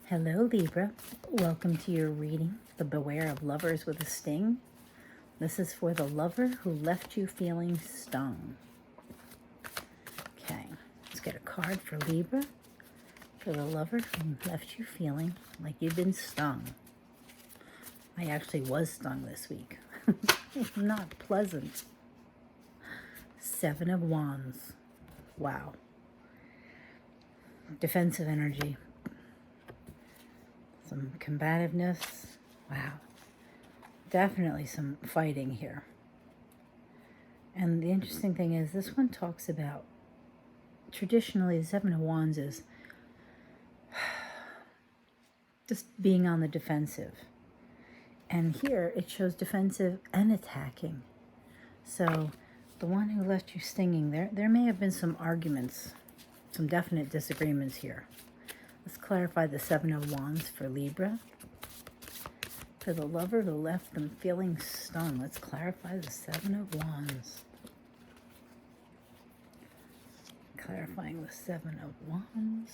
Hello, Libra. Welcome to your reading, The Beware of Lovers with a Sting. This is for the lover who left you feeling stung. Okay, let's get a card for Libra, for the lover who left you feeling like you've been stung. I actually was stung this week. Not pleasant. 7 of Wands. Wow. Defensive energy. Some combativeness. Wow. Definitely some fighting here. And the interesting thing is this one talks about, traditionally the 7 of Wands is just being on the defensive. And here it shows defensive and attacking. So the one who left you stinging, there may have been some arguments, some definite disagreements here. Let's clarify the 7 of Wands for Libra. For the lover who left them feeling stung, let's clarify the 7 of Wands. Clarifying the 7 of Wands.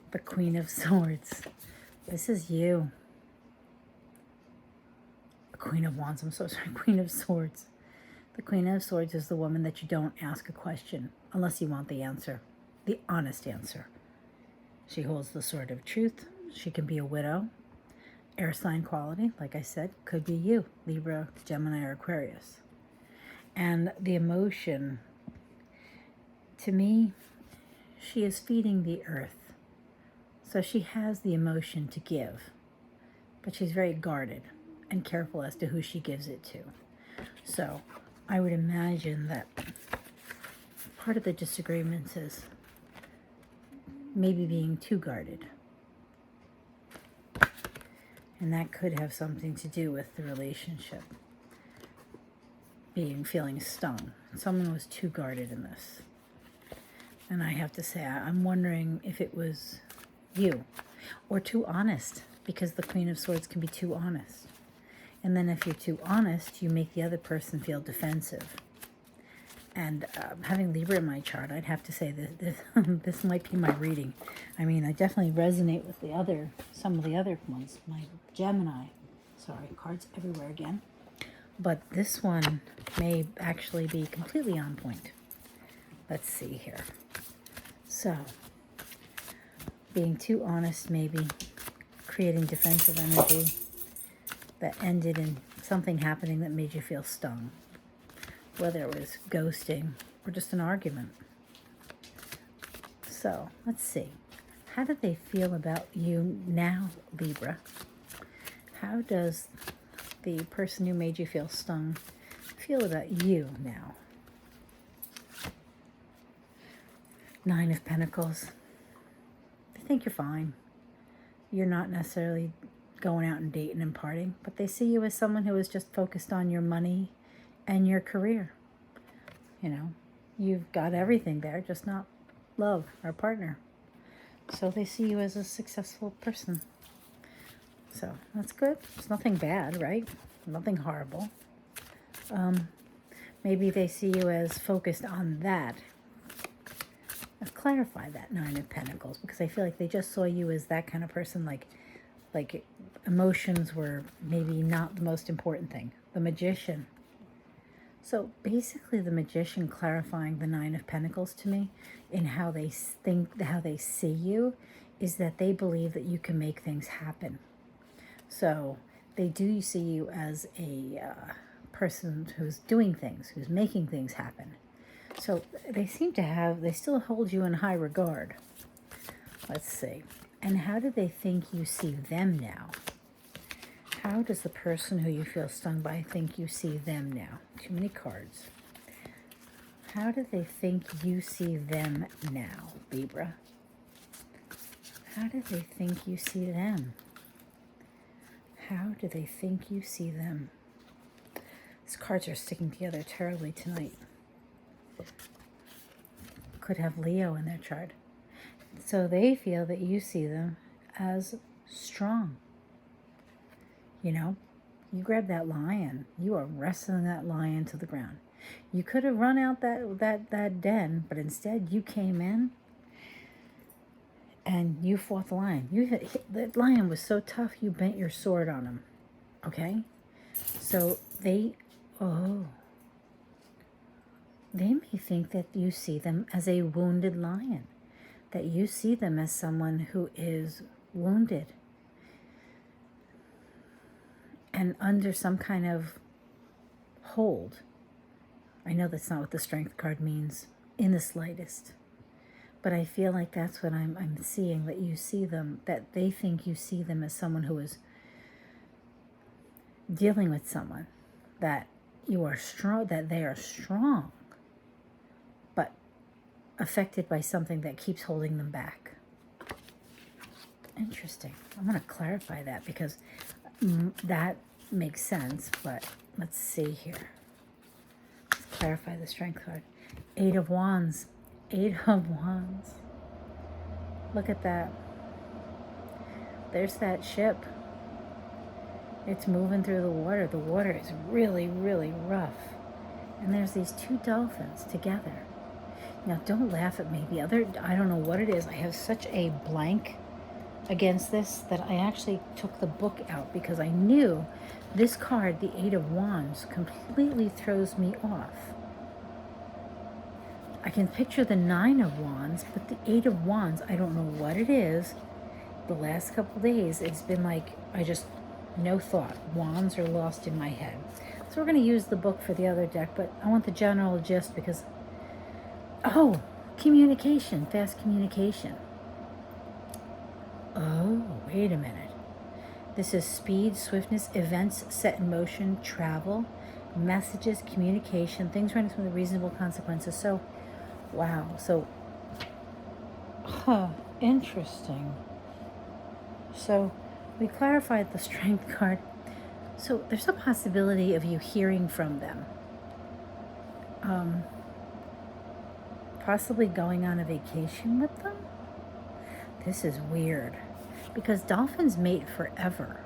The Queen of Swords. This is you. The Queen of Wands, I'm so sorry, Queen of Swords. The Queen of Swords is the woman that you don't ask a question unless you want the answer. The honest answer. She holds the sword of truth. She can be a widow. Air sign quality, like I said, could be you, Libra, Gemini, or Aquarius. And the emotion, to me, she is feeding the earth. So she has the emotion to give, but she's very guarded and careful as to who she gives it to. So I would imagine that part of the disagreements is maybe being too guarded. And that could have something to do with the relationship. Feeling stung. Someone was too guarded in this. And I have to say, I'm wondering if it was you. Or too honest. Because the Queen of Swords can be too honest. And then if you're too honest, you make the other person feel defensive. And having Libra in my chart, I'd have to say that this might be my reading. I mean, I definitely resonate with some of the other ones. My Gemini, sorry, cards everywhere again. But this one may actually be completely on point. Let's see here. So, being too honest, maybe creating defensive energy that ended in something happening that made you feel stung. Whether it was ghosting or just an argument. So, let's see. How do they feel about you now, Libra? How does the person who made you feel stung feel about you now? 9 of Pentacles. They think you're fine. You're not necessarily going out and dating and partying, but they see you as someone who is just focused on your money and your career. You know, you've got everything there, just not love or partner. So they see you as a successful person. So that's good. It's nothing bad, right? Nothing horrible. Maybe they see you as focused on that. Let's clarify that 9 of Pentacles, because I feel like they just saw you as that kind of person, like emotions were maybe not the most important thing. The Magician. So basically the Magician clarifying the 9 of Pentacles to me in how they think, how they see you, is that they believe that you can make things happen. So they do see you as a person who's doing things, who's making things happen. So they still hold you in high regard. Let's see. And how do they think you see them now? How does the person who you feel stung by think you see them now? Too many cards. How do they think you see them now, Libra? How do they think you see them? How do they think you see them? These cards are sticking together terribly tonight. Could have Leo in their chart. So they feel that you see them as strong. You know, you grab that lion, you are wrestling that lion to the ground. You could have run out that den, but instead you came in and you fought the lion. The lion was so tough, you bent your sword on him. Okay? So they may think that you see them as a wounded lion, that you see them as someone who is wounded and under some kind of hold. I know that's not what the strength card means in the slightest, but I feel like that's what I'm seeing, that you see them, that they think you see them as someone who is dealing with someone, that you are strong, that they are strong, but affected by something that keeps holding them back. Interesting. I'm going to clarify that because that makes sense, but let's see here. Let's clarify the strength card. 8 of Wands. 8 of Wands. Look at that. There's that ship. It's moving through the water. The water is really, really rough. And there's these 2 dolphins together. Now, don't laugh at me. I don't know what it is. I have such a blank against this that I actually took the book out because I knew this card, the 8 of Wands, completely throws me off. I can picture the 9 of Wands, but the 8 of Wands, I don't know what it is. The last couple days, it's been like, no thought. Wands are lost in my head. So we're going to use the book for the other deck, but I want the general gist because, communication, fast communication. Oh, wait a minute. This is speed, swiftness, events set in motion, travel, messages, communication, things running with reasonable consequences. So, wow. So, interesting. So, we clarified the strength card. So, there's a possibility of you hearing from them. Possibly going on a vacation with them? This is weird. Because dolphins mate forever.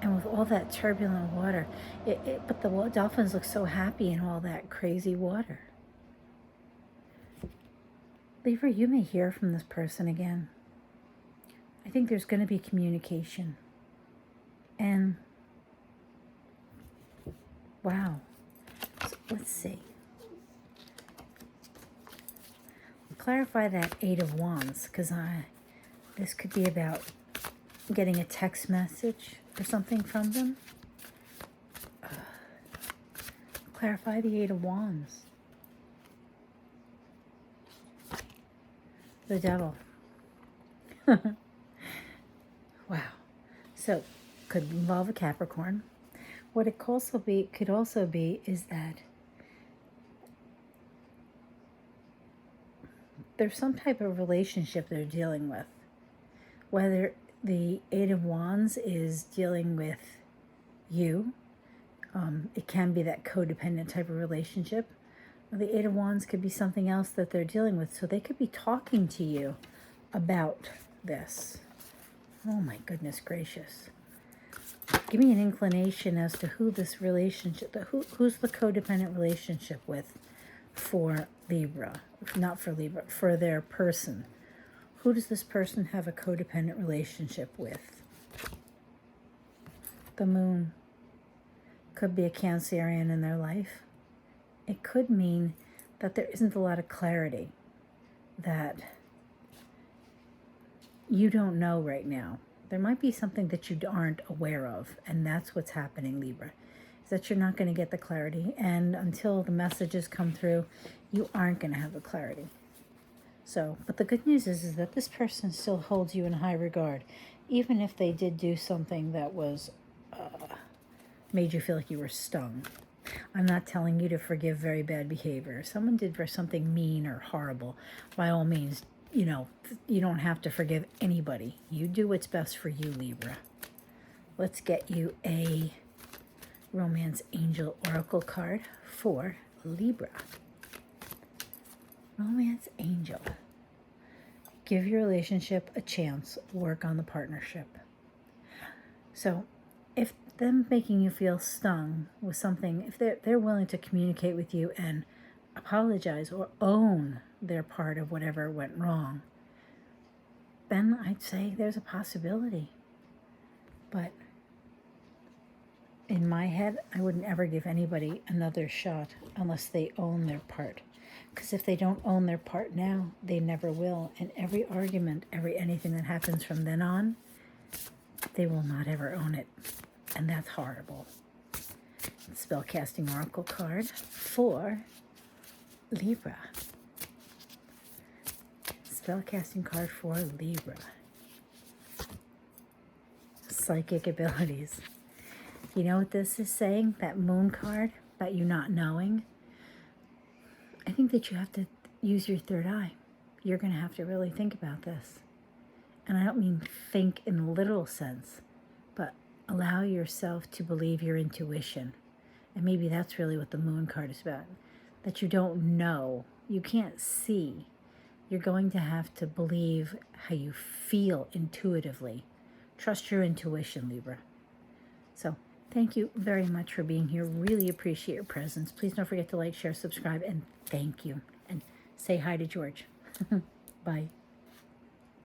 And with all that turbulent water, but the dolphins look so happy in all that crazy water. Libra, you may hear from this person again. I think there's going to be communication. And, wow. So, let's see. We'll clarify that 8 of Wands, because this could be about getting a text message or something from them. Clarify the 8 of Wands. The Devil. Wow. So, could involve a Capricorn. What it could also be is that there's some type of relationship they're dealing with. Whether the 8 of Wands is dealing with you. It can be that codependent type of relationship. Or the 8 of Wands could be something else that they're dealing with. So they could be talking to you about this. Oh my goodness gracious. Give me an inclination as to who this relationship, who's the codependent relationship with for Libra. Not for Libra, for their person. Who does this person have a codependent relationship with? The Moon. Could be a Cancerian in their life. It could mean that there isn't a lot of clarity, that you don't know right now. There might be something that you aren't aware of, and that's what's happening, Libra, is that you're not going to get the clarity, and until the messages come through, you aren't going to have the clarity. So, but the good news is that this person still holds you in high regard, even if they did do something that was made you feel like you were stung. I'm not telling you to forgive very bad behavior. If someone did for something mean or horrible, by all means, you don't have to forgive anybody. You do what's best for you, Libra. Let's get you a Romance Angel Oracle card for Libra. Romance Angel. Give your relationship a chance. Work on the partnership. So, if them making you feel stung with something, if they're willing to communicate with you and apologize or own their part of whatever went wrong, then I'd say there's a possibility. But in my head, I wouldn't ever give anybody another shot unless they own their part. Because if they don't own their part now, they never will. And every argument, anything that happens from then on, they will not ever own it. And that's horrible. Spellcasting Oracle card for Libra. Spellcasting card for Libra. Psychic abilities. You know what this is saying? That moon card about you not knowing? I think that you have to use your third eye. You're going to have to really think about this. And I don't mean think in a literal sense, but allow yourself to believe your intuition. And maybe that's really what the moon card is about. That you don't know. You can't see. You're going to have to believe how you feel intuitively. Trust your intuition, Libra. So, thank you very much for being here. Really appreciate your presence. Please don't forget to like, share, subscribe, and thank you. And say hi to George. Bye.